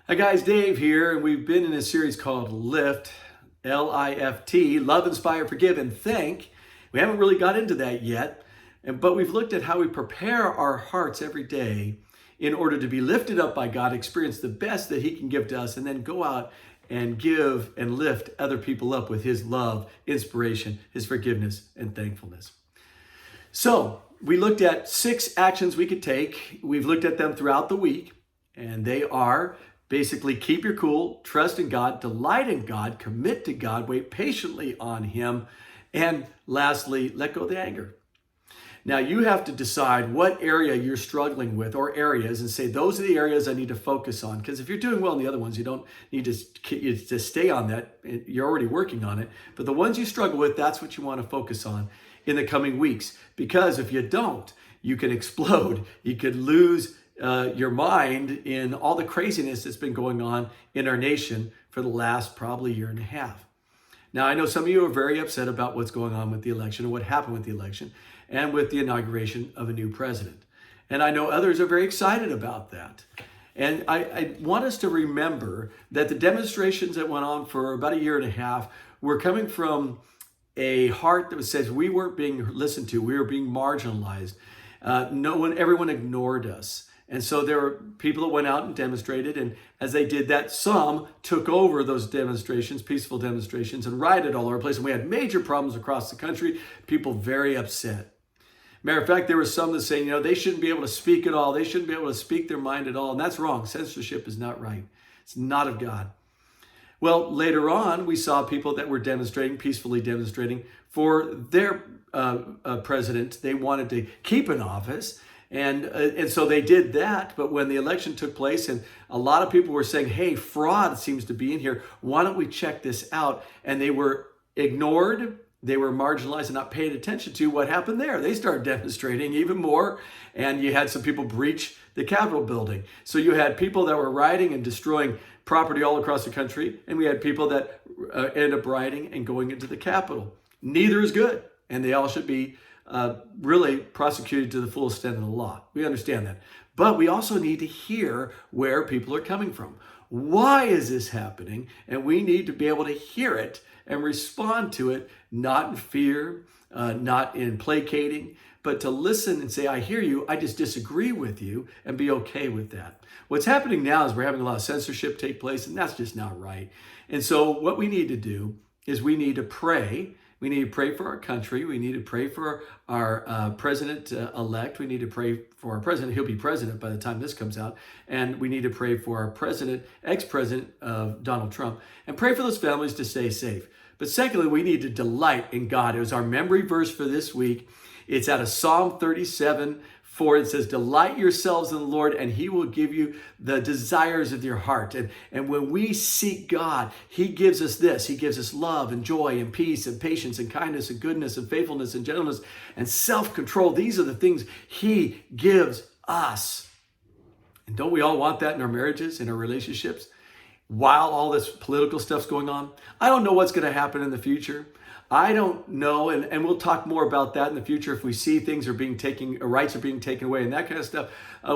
Hi guys, Dave here, and we've been in a series called Lift, L-I-F-T, Love, Inspire, Forgive, and Think. We haven't really got into that yet, but we've looked at how we prepare our hearts every day in order to be lifted up by God, experience the best that He can give to us, and then go out and give and lift other people up with His love, inspiration, His forgiveness, and thankfulness. So we looked at 6 actions we could take. We've looked at them throughout the week, and they are basically keep your cool, trust in God, delight in God, commit to God, wait patiently on Him, and lastly, let go of the anger. Now you have to decide what area you're struggling with or areas and say, those are the areas I need to focus on. Because if you're doing well in the other ones, you don't need to stay on that. You're already working on it. But the ones you struggle with, that's what you want to focus on in the coming weeks. Because if you don't, you can explode. You could lose your mind in all the craziness that's been going on in our nation for the last probably year and a half. Now, I know some of you are very upset about what's going on with the election and what happened with the election and with the inauguration of a new president. And I know others are very excited about that. And I want us to remember that the demonstrations that went on for about a year and a half were coming from a heart that says we weren't being listened to, we were being marginalized. Everyone ignored us. And so there were people that went out and demonstrated, and as they did that, some took over those demonstrations, peaceful demonstrations, and rioted all over the place. And we had major problems across the country, people very upset. Matter of fact, there were some that saying, they shouldn't be able to speak at all. They shouldn't be able to speak their mind at all. And that's wrong. Censorship is not right. It's not of God. Well, later on, we saw people that were demonstrating, peacefully demonstrating for their president. They wanted to keep in office. And so they did that. But when the election took place and a lot of people were saying, hey, fraud seems to be in here. Why don't we check this out? And they were ignored. They were marginalized and not paid attention to. What happened there? They started demonstrating even more. And you had some people breach the Capitol building. So you had people that were rioting and destroying property all across the country. And we had people that ended up rioting and going into the Capitol. Neither is good. And they all should be really prosecuted to the full extent of the law. We understand that. But we also need to hear where people are coming from. Why is this happening? And we need to be able to hear it and respond to it, not in fear, not in placating, but to listen and say, I hear you, I just disagree with you, and be okay with that. What's happening now is we're having a lot of censorship take place, and that's just not right. And so what we need to do is we need to pray. We need to pray for our country. We need to pray for our president-elect. We need to pray for our president. He'll be president by the time this comes out. And we need to pray for our president, ex-president Donald Trump, and pray for those families to stay safe. But secondly, we need to delight in God. It was our memory verse for this week. It's out of Psalm 37:4. It says, delight yourselves in the Lord, and He will give you the desires of your heart. And when we seek God, He gives us this. He gives us love and joy and peace and patience and kindness and goodness and faithfulness and gentleness and self-control. These are the things He gives us. And don't we all want that in our marriages, in our relationships? While all this political stuff's going on, I don't know what's going to happen in the future. I don't know, and we'll talk more about that in the future. If we see things are being taken, rights are being taken away and that kind of stuff,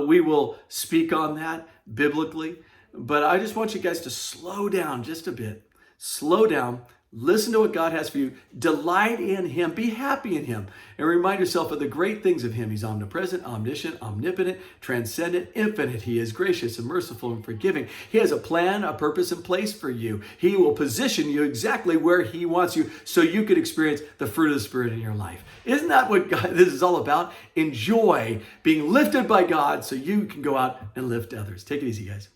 we will speak on that biblically. But I just want you guys to slow down just a bit. Slow down. Listen to what God has for you. Delight in Him. Be happy in Him. And remind yourself of the great things of Him. He's omnipresent, omniscient, omnipotent, transcendent, infinite. He is gracious and merciful and forgiving. He has a plan, a purpose in place for you. He will position you exactly where He wants you so you can experience the fruit of the Spirit in your life. Isn't that what this is all about? Enjoy being lifted by God so you can go out and lift others. Take it easy, guys.